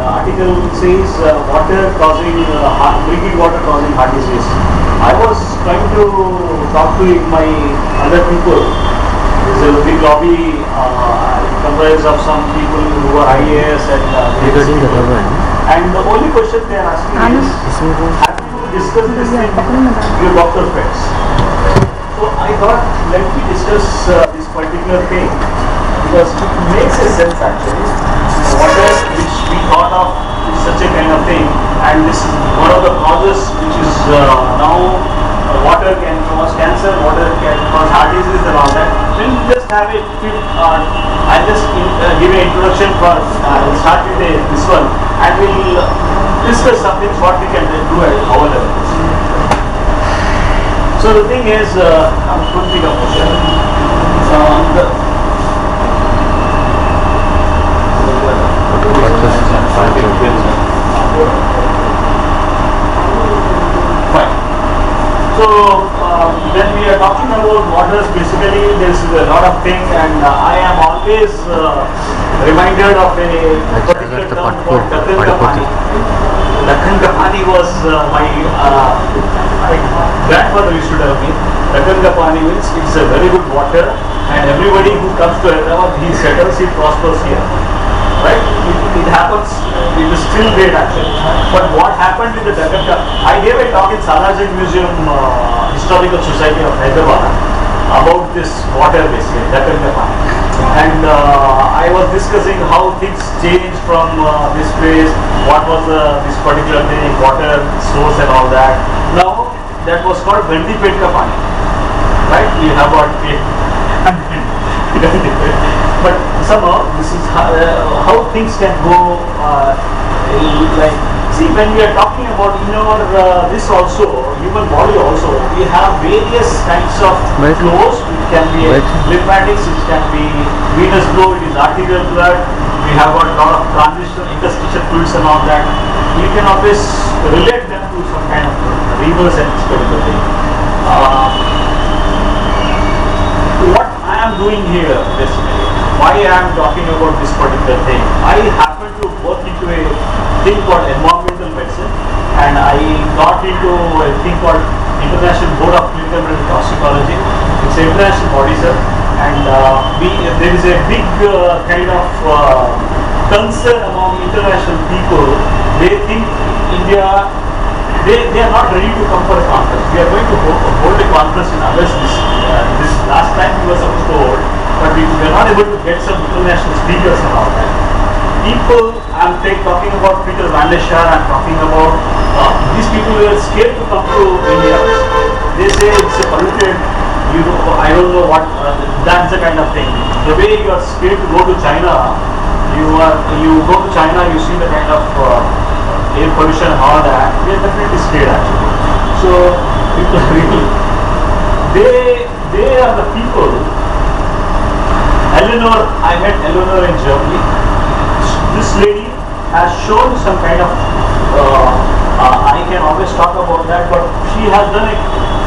article says water causing drinking water causing heart disease. I was trying to talk to my other people. There's a big lobby comprised of some people who are IAS and and the only question they are asking is, have you discussed this thing with your doctor friends? So I thought, let me discuss this particular thing because it makes a sense actually. Water which we thought of is such a kind of thing, and this is one of the causes which is now water can cause cancer, water can cause heart disease and all that. We'll just have a I'll just give an introduction first. I'll start with this one and we'll discuss something what we can do at our level. So the thing is, I'm going to think of Fine. So when we are talking about waters, basically there's a lot of things, and I am always reminded of a particular term called Dakhan Kapani. Dakhan Kapani was my grandfather used to tell me. Dakhan Kapani means it's a very good water, and everybody who comes to Hyderabad, he settles, he prospers here. Right? It happens, it is still there actually. But what happened with the Dakhan Kapani? I gave a talk in Salajit Museum, Historical Society of Hyderabad about this water basically, Dakhan Kapani. And I was discussing how things changed from this place, what was this particular thing, water source and all that. Now, that was called Gandipet Kapani. Right? We have got but somehow this is how things can go like, see, when we are talking about in our this also, human body also, we have various kinds of flows, which can be lymphatics, which can be venous flow, it is arterial blood, we have got a lot of transitional interstitial fluids and all that. We can always relate them to some kind of rivers and this particular thing. What I am doing here basically, why I am talking about this particular thing, I happen to work into a thing called environmental medicine, and I got into a thing called International Board of Clinical Medical Toxicology. It's an international body, sir, and there is a big kind of concern among international people. They think India, they are not ready to come for a conference. We are going to hold a conference in August. This last time we were supposed to hold, but we were not able to get some international speakers and all that. People, I'm talking about Peter Van der Schaar, I'm talking about these people who are scared to come to India. They say it's a polluted, I don't know what, that's the kind of thing. The way you are scared to go to China, you go to China, you see the kind of air pollution and all that, they are definitely scared actually. So, people really, they are the people. Eleanor, I met Eleanor in Germany. This lady has shown some kind of, I can always talk about that, but she has done a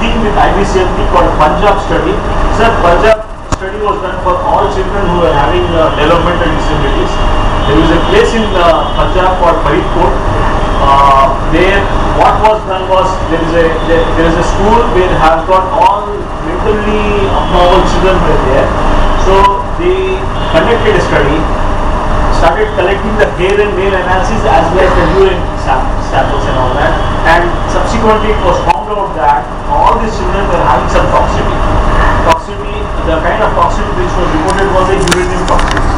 thing with IBCLP called Punjab study. Sir, Punjab study was done for all children who are having developmental disabilities. There is a place in Punjab called Faridkot. There, what was done was, there is a school where has got all mentally abnormal children were there. So they conducted a study, started collecting the hair and nail analysis as well as the urine samples and all that, and subsequently it was found out that all these children were having some toxicity. The kind of toxicity which was reported was a uranium toxicity.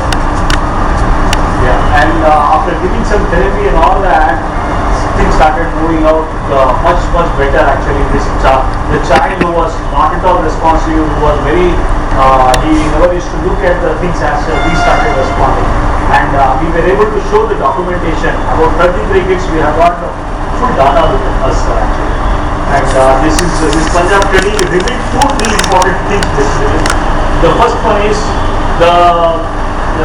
Yeah, and after giving some therapy and all that, things started moving out much better actually. The child who was not at all responsive, who was very, he never used to look at the things as he started responding. And we were able to show the documentation. About 33 kids, we have got full data with us actually. And this Punjab study revealed two really important things basically. The first one is the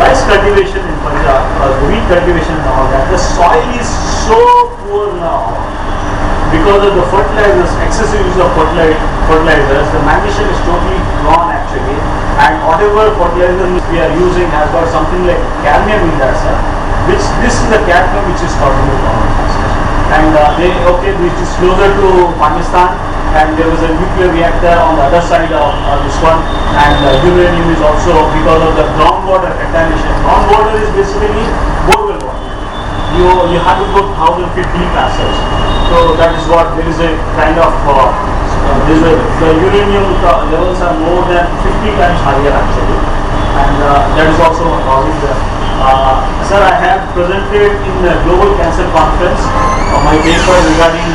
rice cultivation in Punjab, the wheat cultivation and all that. The soil is so poor now because of the fertilizers, excessive use of fertilizers. The magnesium is totally gone actually, and whatever fertilizers we are using has got something like cadmium in that, sir. Which this is a cat name which is causing the problem. And which is closer to Pakistan, and there was a nuclear reactor on the other side of this one, and uranium is also because of the groundwater contamination. Groundwater is basically borewell water. You have to go 1,000 feet deep as such. So that is what there is a kind of the uranium levels are more than 50 times higher actually, and that is also causing the. Sir, I have presented in the Global Cancer Conference my paper regarding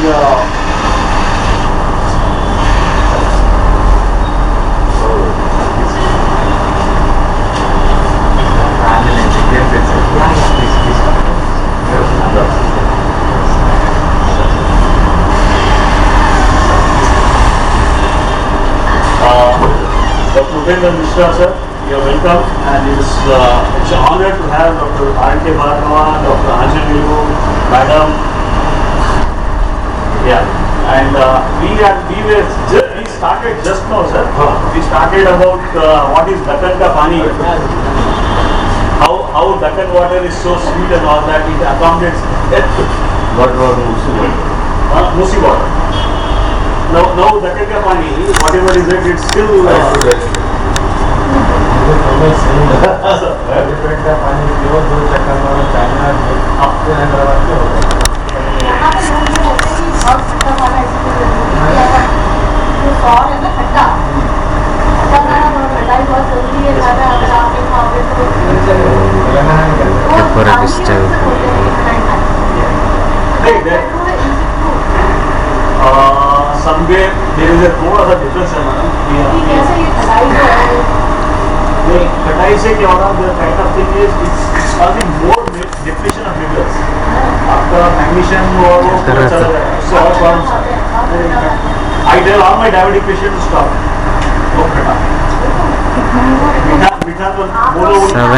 Dr. Mishra, sir, you are welcome, and it's an honor to have Dr. R.K. Bhargava, Dr. Anjalilu, Madam. Yeah, and we started just now, sir. We started about what is Dakkan ka pani. How Dakkan water is so sweet and all that, it accommodates. What was Musi water? Musi water. Now Dakkan ka pani, whatever is it, it's still. Somewhere there is a थोड़ा सा difference है madam. कटाई से क्या होगा? The kind of thing is it's causing more depletion of minerals. आपका magnesium वो पूरा चला जाएगा. So all problems. I tell all my diabetic patients to stop. वो कटा. मीठा तो बोलो. 7:12.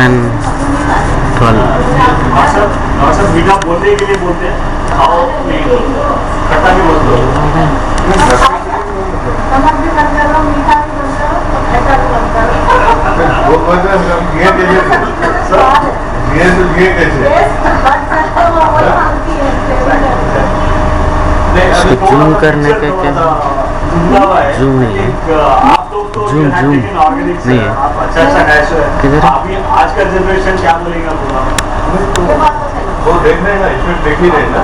हाँ सर मीठा बोलने के लिए बोलते हैं. खाओ नहीं बोलते. कटा भी बोलते हैं. वो जूम करने का क्या जूम नहीं है. जूम नहीं है. अच्छा अभी आज का जनरेशन क्या बोलेगा वो देख रहे हैं ना, इसमें देख ही रहे हैं ना.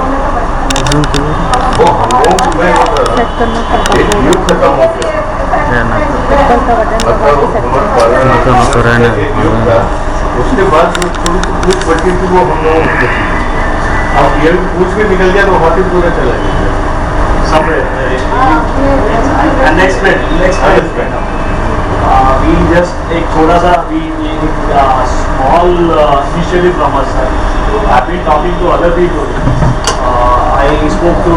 वो हम लोग में एक युग खत्म हो गया. उसके बाद जो थोड़ी सी पूछ बची थी वो हम लोगों की. अब ये पूछ भी निकल गया तो हाथी पूरा चला गया. we just एक थोड़ा सा small initiative from us. I've been talking to other people. I spoke to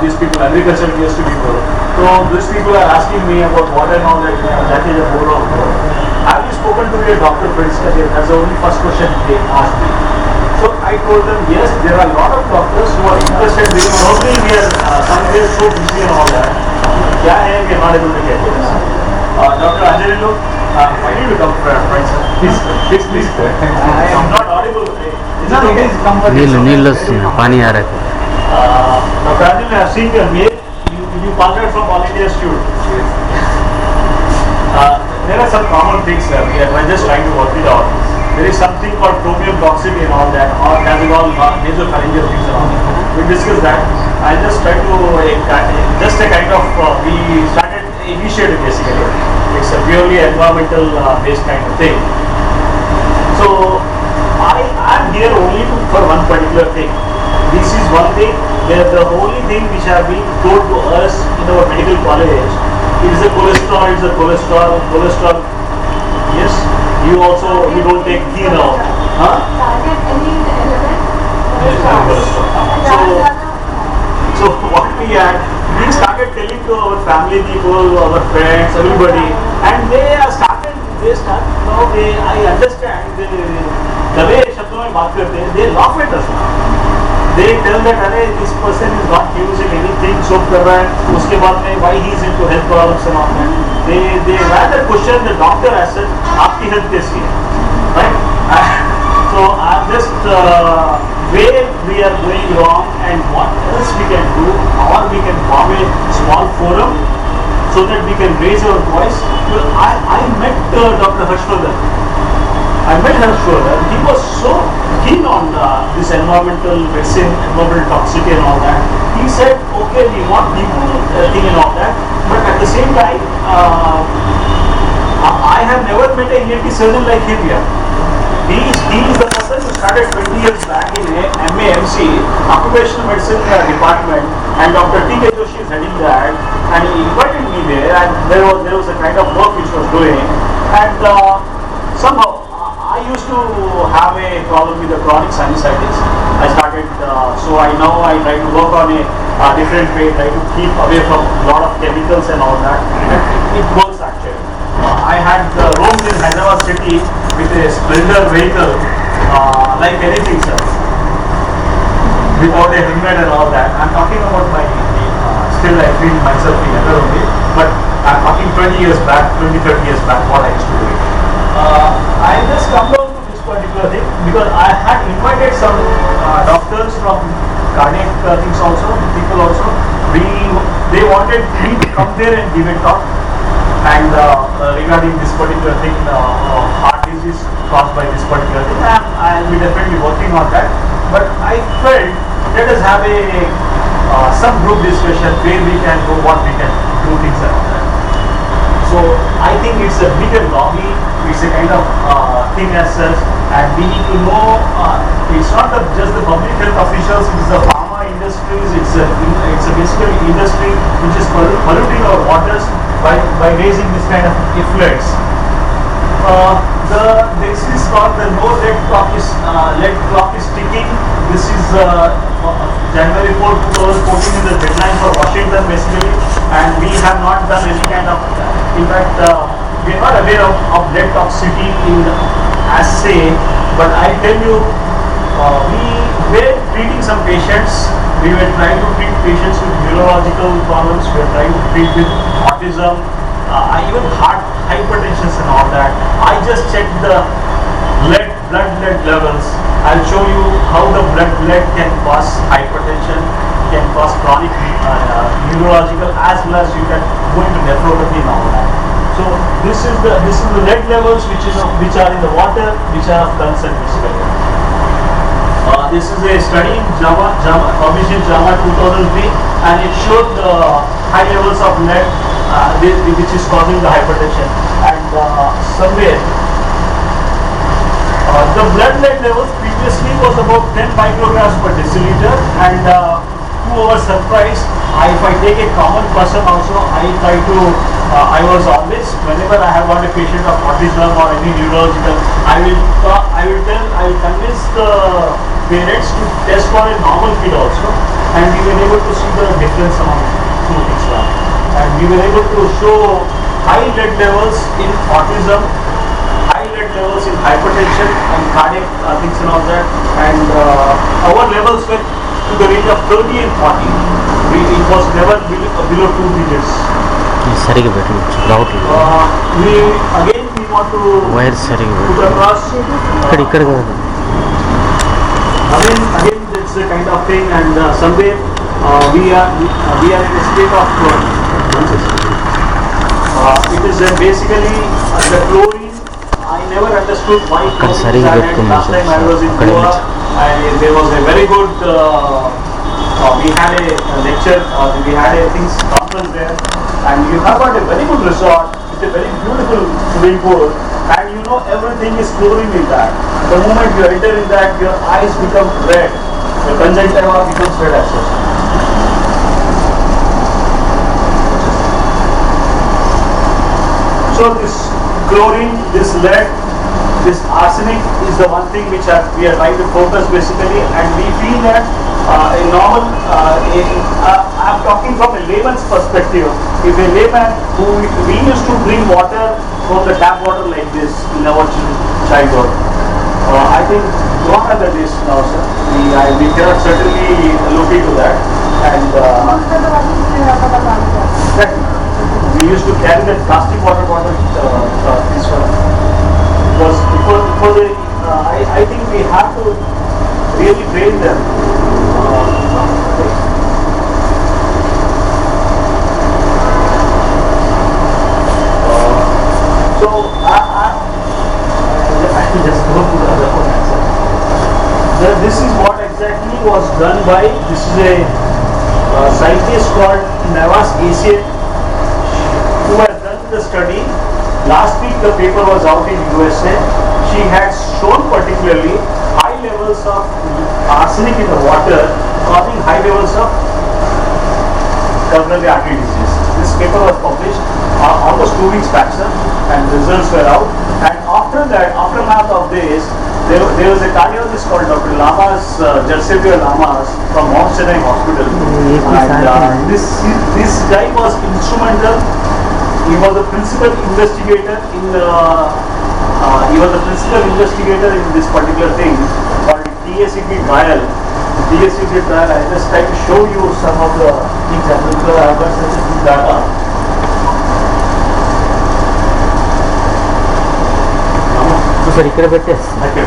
these people, agriculture industry people. So these people are asking me about what and all that is a boron. Have you spoken to your doctor friends? That's the only first question they asked me. So I told them, yes, there are a lot of doctors who are interested. Normally we are somewhere so busy and all that. क्या है कि हमारे को क्या है? Dr. Anjalilu, why did you come friends? Please. I am not audible. नील पानी आ रहा है. Dr. Anjalilu, I have seen your mail. You contacted from All India Institute. There are some common things we are just trying to work it out. There is something called chromium toxicity and all that, or catechol, nasopharyngeal things and all that. We discussed that. I just tried to just a kind of we started initiative basically. It's a purely environmental based kind of thing. So I am here only for one particular thing. This is one thing. The only thing which have been told to us in our medical college is the cholesterol. It's the cholesterol. Yes. You don't take ghee now. Huh? So what we had, we started telling to our family people, our friends, everybody, and they start now I understand the way शब्दों में बात करते हैं, they laugh at us now. They tell that अरे this person is not using anything soap कर रहा है, उसके बाद में why he is into health problems and all that. They rather question the doctor as such, आपकी health कैसी है, right? So So I'm just where we are going wrong and what else we can do, or we can form a small forum so that we can raise our voice. Well, I met Dr. Harshvardhan. He was so keen on this environmental medicine, environmental toxicity and all that. He said, okay, we want people thing and all that, but at the same time, I have never met a ENT surgeon like him here. He is the person who started 20 years back in a MAMC, Occupational Medicine Department, and Dr. T.K. Joshi is heading that, and he invited me there, and there was a kind of work which was doing, and somehow I used to have a problem with the chronic sinusitis. I started, so I try to work on a different way, try to keep away from a lot of chemicals and all that. It works actually. I had roamed in Hyderabad city with a Splendor vehicle, like anything, sir, without a helmet and all that. I'm talking about my, still I feel myself younger only, but I'm talking 20 years back, 20, 30 years back, what I used to do. I just come down to this particular thing because I had invited some doctors from cardiac things also, people also. They wanted me to come there and give a talk, and regarding this particular thing, heart disease caused by this particular thing, and I'll be definitely working on that. But I felt let us have a some group discussion where we can go, what we can do things around that. So I think it's a bigger lobby, it's a kind of thing as such, and we need to know, it's not just the public health officials, it's the pharma industries, it's a basically industry which is polluting our waters by raising this kind of effluents. This is called the no lead clock is ticking. This is January 4, 2014 is the deadline for Washington basically, and we have not done any kind of, in fact, we are not aware of lead toxicity in assay, but I tell you, we were treating some patients, we were trying to treat patients with neurological problems, we were trying to treat with autism, even heart hypertension and all that. I just checked the blood lead levels. I'll show you how the blood lead can cause hypertension, can cause chronic neurological, as well as you can go into nephropathy and all that. So this is the lead levels which are in the water, which are of concern basically. This is a study in published in JAMA 2003, and it showed the high levels of lead which is causing the hypertension. And somewhere the blood lead levels previously was about 10 micrograms per deciliter, and to our surprise, if I take a common person also, I was always, whenever I have got a patient of autism or any neurological, I will convince the parents to test for a normal kid also, and we were able to see the difference among two things. And we were able to show high lead levels in autism, high lead levels in hypertension and cardiac things and all that, and our levels were to the range of 30 and 40. It was never below 2 digits. సరిగా పెట్టు We want to wire సరిగా put across. ఇక్కడ కాదు. Again, it's a kind of thing, and somewhere we are in a state of it is basically the chlorine. I never understood why chlorine is added. Last time I was in Goa, and there was a very good. We had a lecture. We had a conference there, and you have got a very good resort with a very beautiful swimming pool, and you know everything is chlorine in that. The moment you enter in that, your eyes become red. The conjunctiva becomes red as well. So this chlorine, this lead, this arsenic is the one thing which we are trying to focus basically, and we feel that a normal, I'm talking from a layman's perspective. If a layman we used to drink water from the tap water like this in our childhood. I think what are the days now, sir? We cannot certainly look into that, and we used to carry that plastic water bottle. This one was before the I think we have to really train them. So I can just go to the other one answer. This is what exactly was done by, this is a scientist called Navas Asian who has done the study. Last week the paper was out in USA. She had shown particularly high levels of arsenic in the water causing high levels of coronary artery disease. This paper was published almost 2 weeks back, sir, and results were out. And after that, aftermath of this, there was a cardiologist called Dr. Lamas, Lamas from Mount Sinai Hospital. And this guy was instrumental. He was the principal investigator in this particular thing called TACP trial. The TACP trial, I just try to show you some of the things because I have got such a good data. Sir इकडे भेटतेस Okay.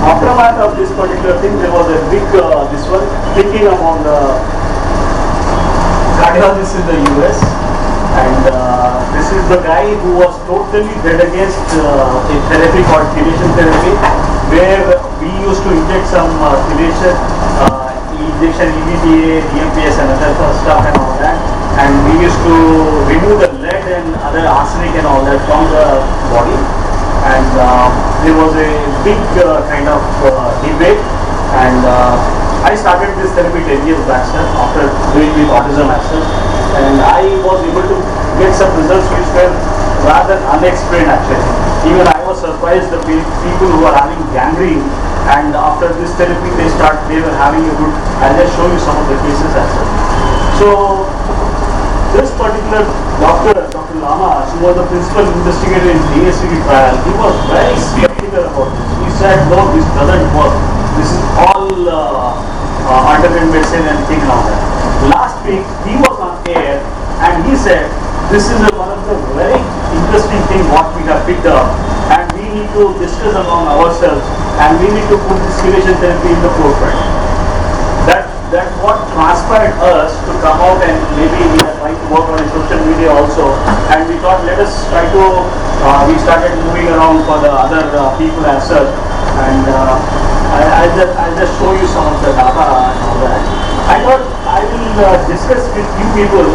Aftermath of this particular thing, there was a big this one thinking among the cardiologists in the US, and this is the guy who was totally dead against a therapy called chelation therapy, where we used to inject some chelation, injection EBTA, DMPS and other stuff and all that, and we used to remove the lead and other arsenic and all that from the body. And there was a big kind of debate, and I started this therapy 10 years back, sir, after doing with autism as such, and I was able to get some results which were rather unexplained actually. Even I was surprised the people who are having gangrene, and after this therapy they were having a good, I'll just show you some of the cases as such. So this particular Dr. Lamas, who was the principal investigator in DSCB trial, he was very skeptical about this. He said, no, this doesn't work. This is all alternate medicine and thing and all that. Last week, he was on air and he said, this is one of the very interesting things what we have picked up, and we need to discuss among ourselves, and we need to put this chelation therapy in the forefront. That's what transpired us to come out, and maybe we are trying to work on social media also, and we thought let us try to, we started moving around for the other people as such, and I'll just show you some of the data and all that. I thought I will discuss with you people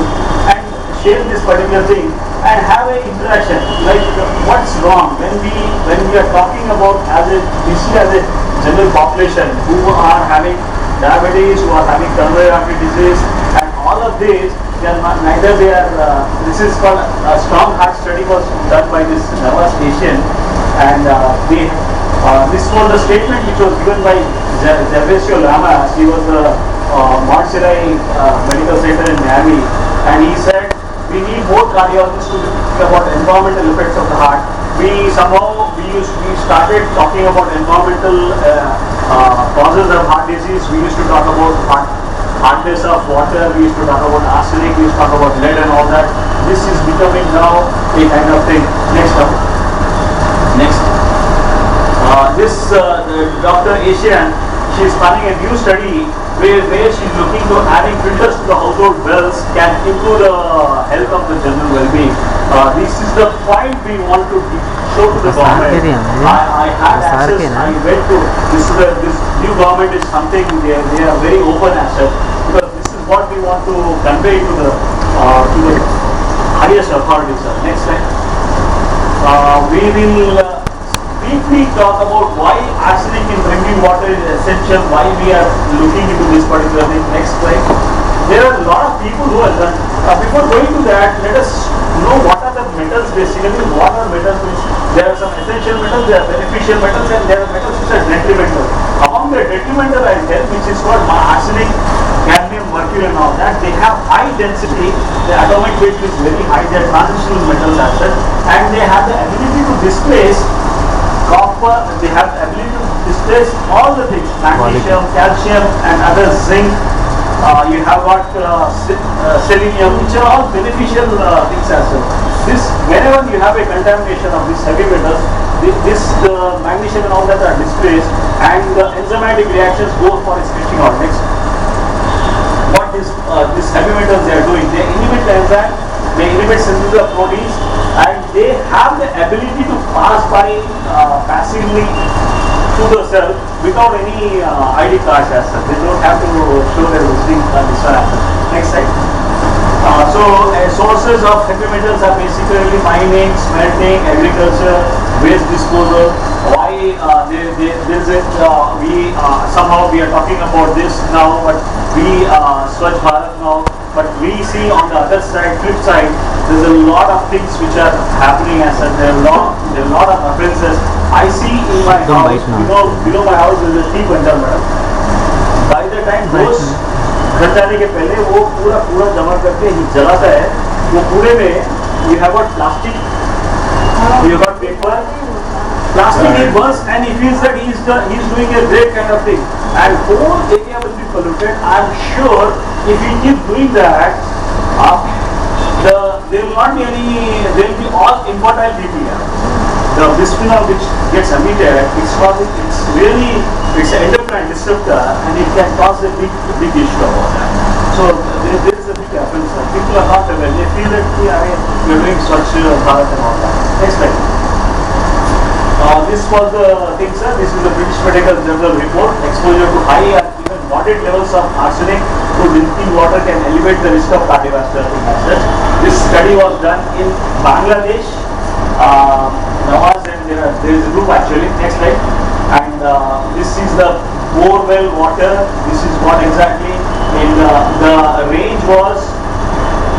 and share this particular thing and have an interaction, like what's wrong when we are talking about as a general population who are having diabetes, who are having coronary artery disease, and all of this, they are not, neither they are, this is called a strong heart study was done by this Navas Asian, and this was the statement which was given by Gervasio Lamas. He was the Mount Sinai Medical Center in Miami, and he said we need more cardiologists to think about environmental effects of the heart. We started talking about environmental causes of heart disease. We used to talk about hardness of water. We used to talk about arsenic. We used to talk about lead and all that. This is becoming now a kind of thing. Next up. Next. This Dr. Asian, she is planning a new study where she is looking to adding filters to the household wells can improve the health of the general well-being. This is the point we want to show to the government. I had access, I went to, this new government is something, they are very open as such, because this is what we want to convey to the highest authorities. Next slide. We will briefly talk about why arsenic in drinking water is essential, why we are looking into this particular thing. Next slide. There are a lot of people who are done. Before going to that, let us know what are the metals basically. What are metals? There are some essential metals, there are beneficial metals, and there are metals which are detrimental. Among the detrimental I tell, which is called arsenic, cadmium, mercury and all that, they have high density, the atomic weight is very high, they are transitional metals as such, and they have the ability to displace copper, they have the ability to displace all the things, magnesium, calcium and other zinc, you have got selenium, which are all beneficial things as well. This, whenever you have a contamination of these heavy metals, the magnesium and all that are displaced, and the enzymatic reactions go for switching out. Next, what these heavy metals they are doing, they inhibit the enzyme, they inhibit synthesis of proteins, and they have the ability to pass by passively to the cell without any ID cards as such. They don't have to show their visiting this one happens. Next slide. Sources of heavy metals are basically mining, smelting, agriculture, waste disposal. Why somehow we are talking about this now, but we Swachh Bharat now, but we see on the other side, flip side, there's a lot of things which are happening as such. There are a lot of offences. I see in my house, below my house there is a tea bundle, madam. By the time those घर जाने के पहले वो पूरा जमा करके जलाता है, वो पूरे में you have got plastic, you have got paper, plastic he burns and he feels that he is doing a great kind of thing, and whole area will be polluted. I am sure if he keeps doing that, there will not be any, there will be all infertile people here. The bisphenol which gets emitted, it's an endocrine disruptor, and it can cause a big issue about that. So there is a big offense. People are not aware. They feel that we are doing Swachh Bharat and all that. Next slide. This was the thing, sir. This is the British Medical Journal report. Exposure to high and even moderate levels of arsenic through drinking water can elevate the risk of cardiovascular illness. This study was done in Bangladesh. And there is a group actually. Next slide. And this is the borewell water. This is what exactly in the range was.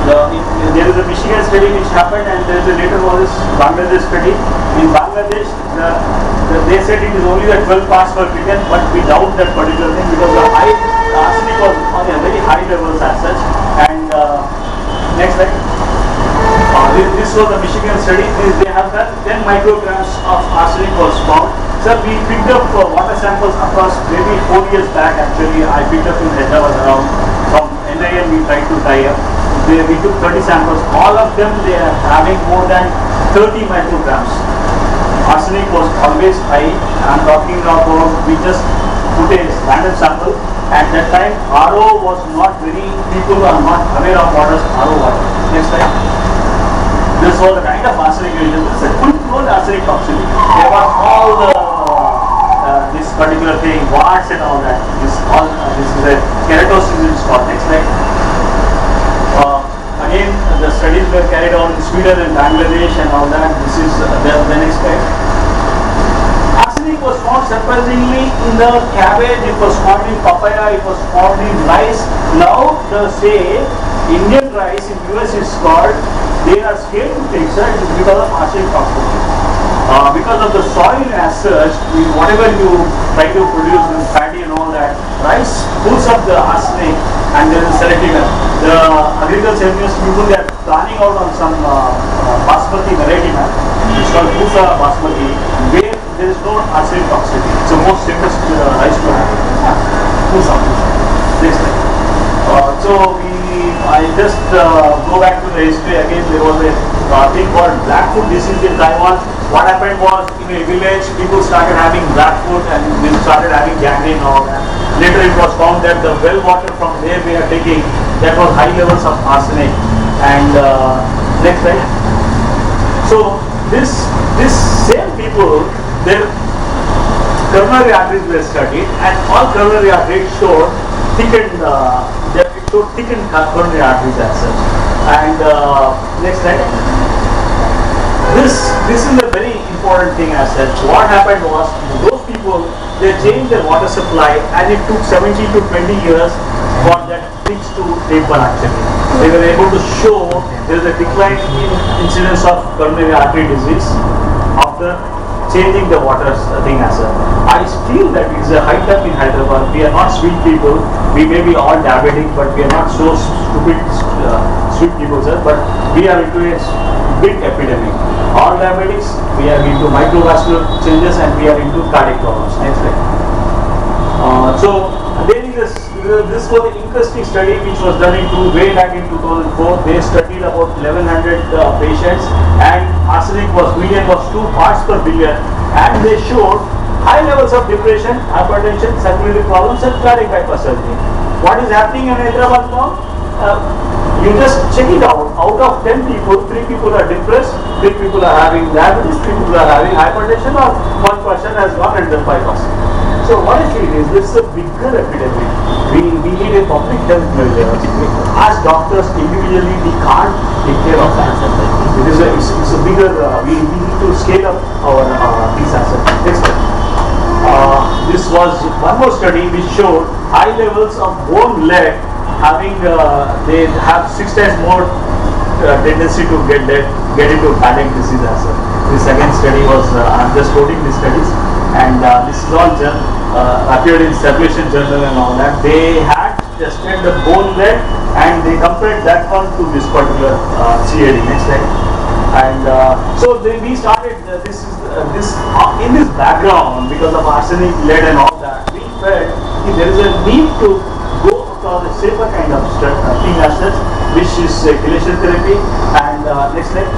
There is a Michigan study which happened, and there is a later was this Bangladesh study. In Bangladesh, they said it is only the 12 parts per trillion, but we doubt that particular thing because the arsenic was on a very high levels as such. And next slide. This was the Michigan study. They have done 10 micrograms of arsenic was found. Sir, we picked up water samples across maybe 4 years back. Actually, I picked up in Hyderabad around from NIN. We tried to tie up. We took 30 samples. All of them they are having more than 30 micrograms. Arsenic was always high. I'm talking about we just put a random sample. At that time, RO was not very. People are not aware of what is RO water. Next slide. This was the kind of arsenic region. This is a full-blown arsenic toxicity. There was all the this particular thing, warts and all that. This is a keratosis is called. Next slide. Again, the studies were carried on in Sweden and Bangladesh and all that. This is the next slide. Arsenic was found surprisingly in the cabbage. It was found in papaya. It was found in rice. Now the Indian rice in US is called. They are scared to take such because of arsenic toxicity. Because of the soil as such, whatever you try to produce with fatty and all that, rice pulls up the arsenic and there is selective. The agriculture university people they are planning out on some basmati variety map. It's called Pusa basmati, where there is no arsenic toxicity. It's the most safest rice to have. Pusa. Next slide. I just go back to the history again. There was a thing called black foot disease in Taiwan. What happened was in a village, people started having black foot and they started having gangrene and all that. Later it was found that the well water from there we are taking, that was high levels of arsenic. And next slide. So this same people, their coronary arteries were studied, and all coronary arteries showed thickened coronary arteries as such. And next slide. This is a very important thing as such. What happened was those people they changed their water supply, and it took 17 to 20 years for that fix to take one actually. They were able to show there is a decline in incidence of coronary artery disease after changing the water thing as such. I feel that it is a high time in Hyderabad. We are not sweet people. We may be all diabetic, but we are not so stupid sweet people, sir. But we are into a big epidemic. All diabetics, we are into microvascular changes and we are into cardiac problems. Next slide. So there is this was an interesting study which was done way back in 2004. They studied about 1100 patients, and arsenic median was 2 parts per billion, and they showed high levels of depression, hypertension, circulatory problems, and cardiac bypass surgery. What is happening in Hyderabad now? You just check it out. Out of 10 people, 3 people are depressed, 3 people are having diabetes, 3 people are having hypertension, or 1 person has gone under bypass. So what I feel is this is a bigger epidemic. We need a public health measure. As doctors individually, we can't take care of that. It's a bigger. We need to scale up our these assets. Next one. This was one more study which showed high levels of bone lead having they have 6 times more tendency to get into cardiac disease as well. This second study was I'm just quoting these studies, and this is all appeared in Circulation Journal and all that. They had tested the bone lead and they compared that one to this particular CAD. Next slide. And so we started this in this background because of arsenic, lead, and all that. We felt there is a need to go for the safer kind of thing as such, which is chelation therapy. And next slide.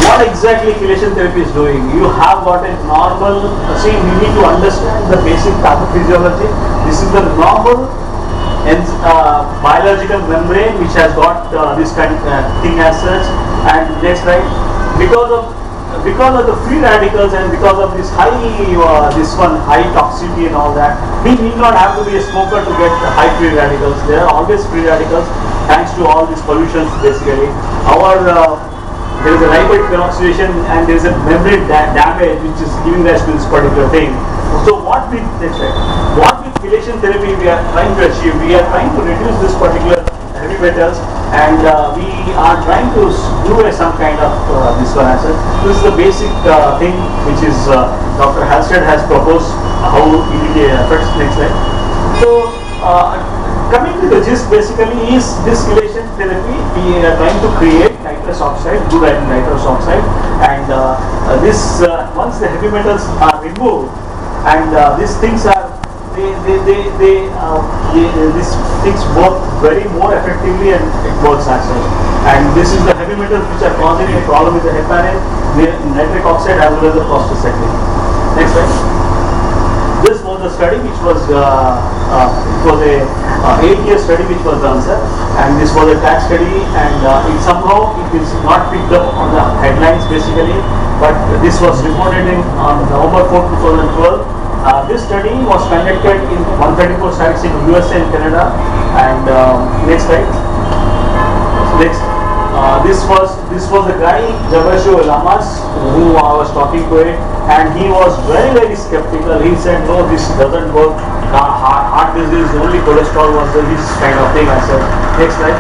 What exactly chelation therapy is doing? You have got a normal. See, you need to understand the basic pathophysiology. This is the normal biological membrane which has got this kind of thing as such. And next slide. Because of the free radicals and because of this high toxicity and all that, we need not have to be a smoker to get the high free radicals. There are always free radicals thanks to all these pollutions. Basically, there is a lipid peroxidation and there is a membrane damage which is giving rise to this particular thing. So what with chelation therapy we are trying to achieve? We are trying to reduce this particular heavy metals, and we are trying to do some kind of this one as well. This is the basic thing which is Dr. Halstead has proposed how it affects. Next slide. So coming to the gist basically is this chelation therapy. We are trying to create nitrous oxide, good nitrous oxide, and this once the heavy metals are removed, and these things are these things work very more effectively, and it works as well. And this is the heavy metals which are causing a problem with the heparin, the nitric oxide as well as the prostacyclin. Next slide. This was the study which was it was a 8-year study which was done, sir, and this was a tax study, and it somehow it is not picked up on the headlines basically, but this was reported on November 4, 2012. This study was conducted in 134 sites in USA and Canada. And next slide. Next, this was the guy Jabashu Lamas who I was talking to it, and he was very skeptical. He said, no, this doesn't work. Heart disease, only cholesterol was this kind of thing. I said, next slide.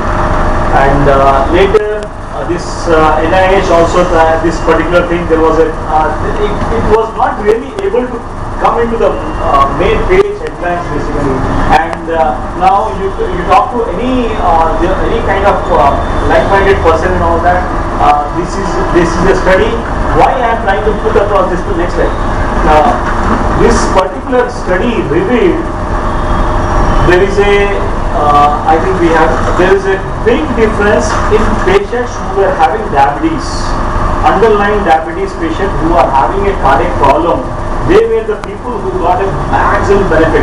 And later this NIH also tried this particular thing. There was it was not really able to come into the main page headlines basically. And now you talk to any kind of like-minded person and all that. This is a study. Why I am trying to put across this to next slide. This particular study revealed there is there is a big difference in patients who are having diabetes, underlying diabetes patients who are having a cardiac problem. They were the people who got a maximum benefit.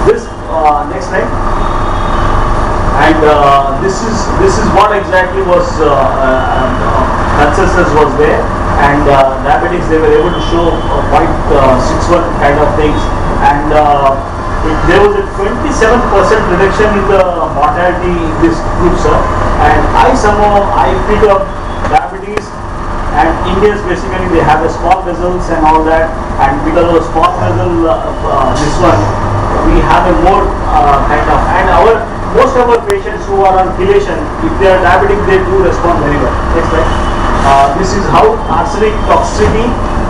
This next slide. And this is what exactly was consensus was there. And diabetics, they were able to show quite 6-1 kind of things. And there was a 27% reduction in the mortality in this group, sir. And I pick up diabetes, and Indians basically they have a small vessels and all that, and because of the small vessel, this one we have a more kind of, and most of our patients who are on chelation, if they are diabetic, they do respond very well. Next slide. This is how arsenic toxicity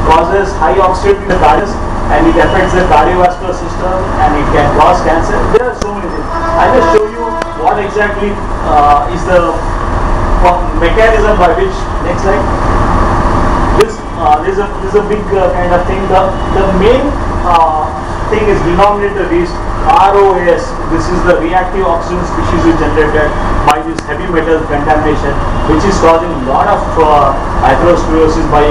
causes high oxidation in the cardiac, and it affects the cardiovascular system, and it can cause cancer. There are so many things. I just show you what exactly is the mechanism by which. Next slide. This is a big kind of thing. The main thing is denominator is ROS, this is the reactive oxygen species is generated by this heavy metal contamination, which is causing a lot of atherosclerosis by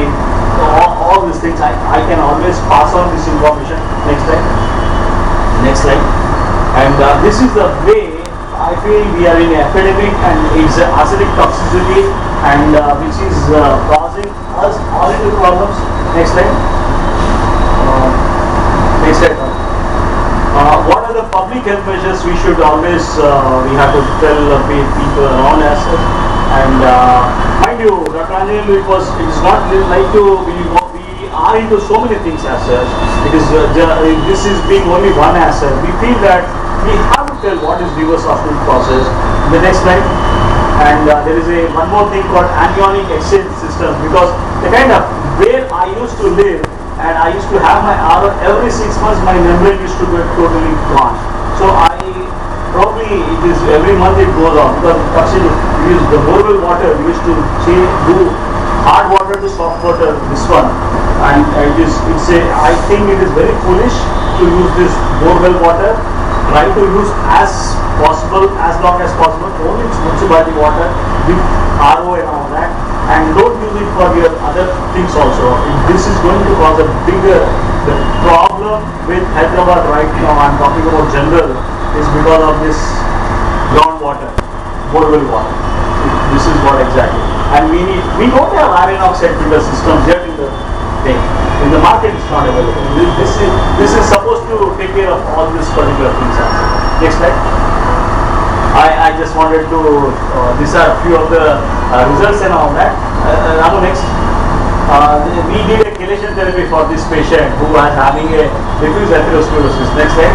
all these things. I can always pass on this information. Next slide. Next slide. And this is the way I feel we are in an epidemic, and it's acidic toxicity, and which is causing us all into problems. Next slide. Next slide. What are the public health measures we should always we have to tell people around us? And mind you, Dr. Anil, it's not like we are into so many things as such. It is this is being only one asset. We feel that we have to tell what is reverse osmotic process. The next slide. And there is one more thing called anionic exchange systems, because the kind of where I used to live, and I used to have my RO every 6 months, my membrane used to get totally gone. So probably it is every month it goes on, because we use the borewell water, we used to do hard water to soft water, this one. And I think it is very foolish to use this borewell water. Try to use as long as possible, only municipality water with RO and all that. And don't use it for your other things also. This is going to cause a bigger problem with Hyderabad right now. I'm talking about general, is because of this groundwater, borewell water. This is what exactly. And we don't have iron oxide filter systems yet in the thing. In the market, it's not available. This is supposed to take care of all these particular things. Next slide. I just wanted to, these are a few of the results and all that. Next. We did a chelation therapy for this patient who was having a diffuse atherosclerosis. Next slide.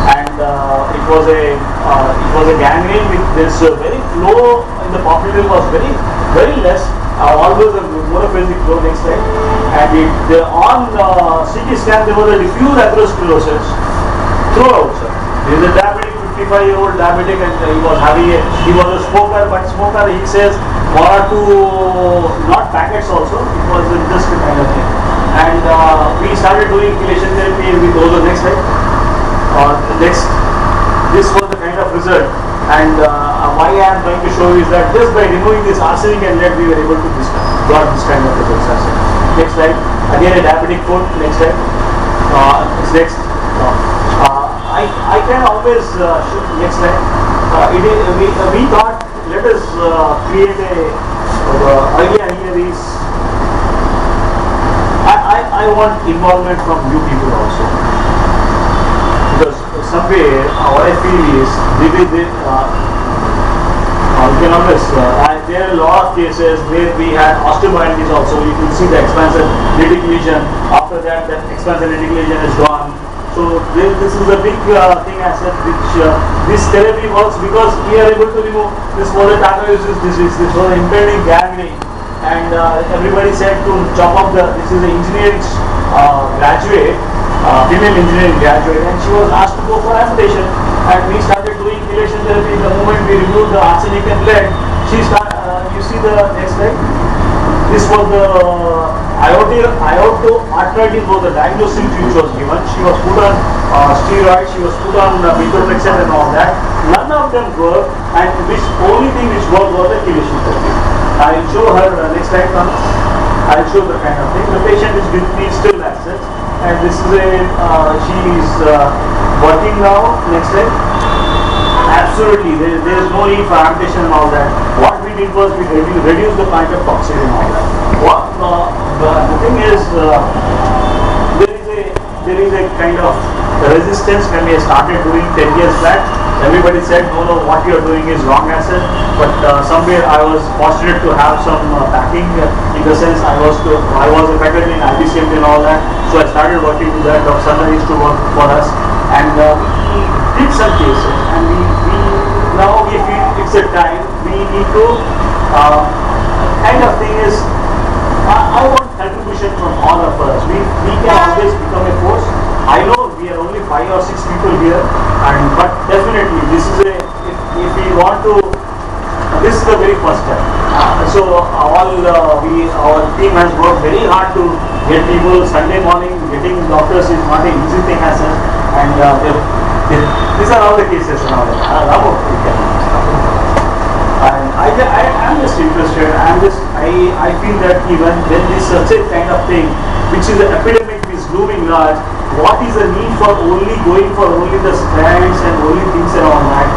And it was a gangrene with this very flow in the population was very less. Always a monophasic flow. Next slide. And on CT scan there was a diffuse atherosclerosis throughout. Sir. There is a diabetic 55-year-old diabetic, and he was a smoker, but smoker, he says 1 or 2 not packets also, it was just a kind of thing. And we started doing chelation therapy with those. Next slide. Next, this was the kind of result, and why I am trying to show you is that just by removing this arsenic and lead we were able to got this kind of results. Next slide. Again a diabetic foot. Next slide. Next. I can always next slide. We thought, let us create the idea here is I want involvement from you people also, because somewhere what I feel is you can always there are a lot of cases where we had osteomyelitis also. You can see the expansive lytic lesion. After that expansive lytic lesion is gone. So this is a big thing as such, which this therapy works because we are able to remove this polythyroidosis disease. This was impending gangrene, and everybody said to chop up this is an engineering graduate, female engineering graduate, and she was asked to go for amputation. And we started doing chelation therapy. The moment we removed the arsenic and lead, you see the next slide. This was the aortoarthritis was the diagnosis which was given. She was put on steroids, she was put on methotrexate and all that. None of them worked, and only thing which worked was the chelation therapy. I will show her next slide. I will show the kind of thing. The patient is with me still as such, and this is she is working now. Next slide. Absolutely, there is no need for amputation and all that. What we did was we reduced the point of toxicity and all that. The thing is, there is a kind of resistance when we started doing 10 years back. Everybody said, no, what you are doing is wrong asset. But somewhere I was fortunate to have some backing, in the sense I was a faculty in IBCMT and all that. So I started working with that. Dr. Saxenaa used to work for us, and we did some cases, and now we feel it's a time we need to kind of thing is I want contribution from all of us. We can always become a force. I know we are only 5 or 6 people here, but definitely this is if we want to, this is the very first step. So our team has worked very hard to get people. Sunday morning getting doctors is not an easy thing as such, and These are all the cases now. And I am just interested. I feel that even when this such a kind of thing, which is an epidemic, is looming large, what is the need for going for only the strands and only things around that?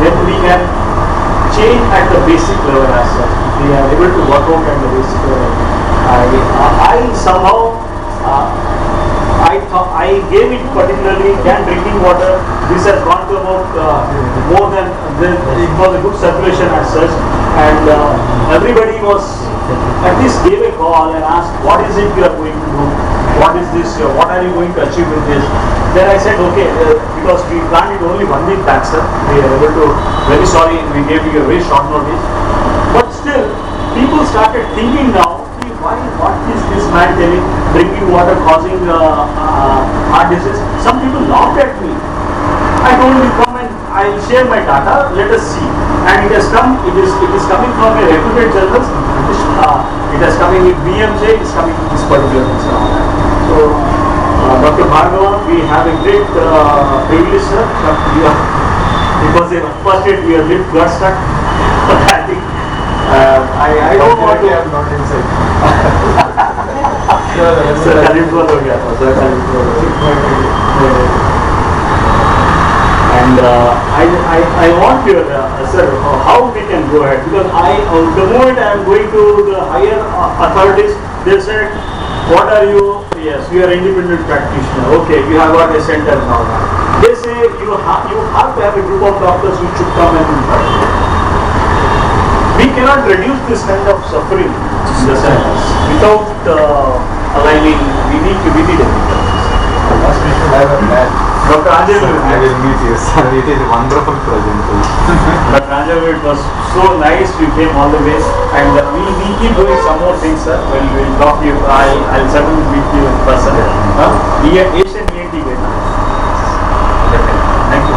Then we can change at the basic level as such. We are able to work out at the basic level. I somehow I gave it particularly can drinking water. This has gone to about more than it was a good circulation as such, and everybody was at least gave a call and asked, what is it you are going to do? What is this? What are you going to achieve with this? Then I said, okay, because we planned it only 1 week back, sir. We are able to. Very sorry, we gave you a very short notice, but still, people started thinking now. What is this man telling? Drinking water causing heart disease. Some people laughed at me. I told him, come and I'll share my data. Let us see. And it has come. It is coming from a reputed journal. It has coming with BMJ. It is coming with this particular thing. So, Dr. Bhargava, we have a great privilege, sir. Because in first aid we are a little blood stuck. But I think. I don't want to. I'm not inside. Sir, and I want your sir, how we can go ahead, because the moment I am going to the higher authorities, they said, what are you? Yes, you are independent practitioner. Okay, you have got a center now. They say you have to have a group of doctors which should come and we cannot reduce this kind of suffering in the sense without aligning. We need a Last we should have a plan. Dr. Anjali, I will meet you, sir. It is a wonderful presentation. Dr. Anjali, it was so nice. You came all the way, and we keep doing some more things, sir. We'll talk to you. I'll certainly meet you in person. Asian ENT guy. Thank you.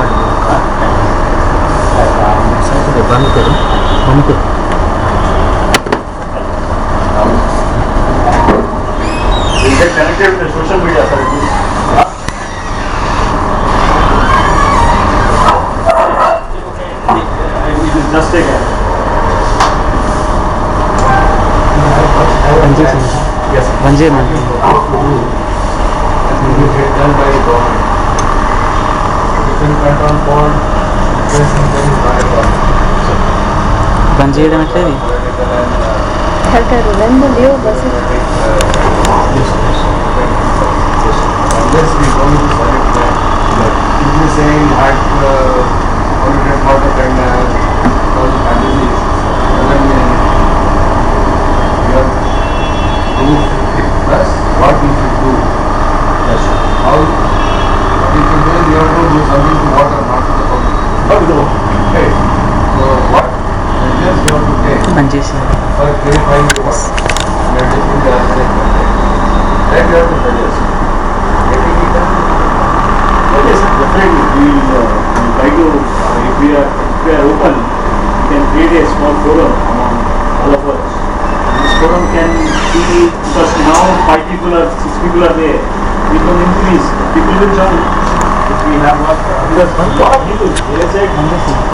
We'll get connected with the social media, sir. It is just a guy. Yes. Banjir man. It will get done by the government. Different control board, Banjir में क्या दी? हर का रोलन में लियो बस unless we go with the solid plan, if you saying heart polluted water can cause heart disease, doesn't mean you have proof plus what you should do. Yes. How if you do, you have to do something to water, not to the public. Okay. So what measures you have to take Banjir से. for purifying the water? You are taking the arsenic content. That you have to suggest. Getting it done. Yes, definitely. We try to, if we are open, we can create a small forum among all of us. This forum can be, because now 5 people or 6 people are there, we can increase. People will join. If we have not, because a lot of people, they said,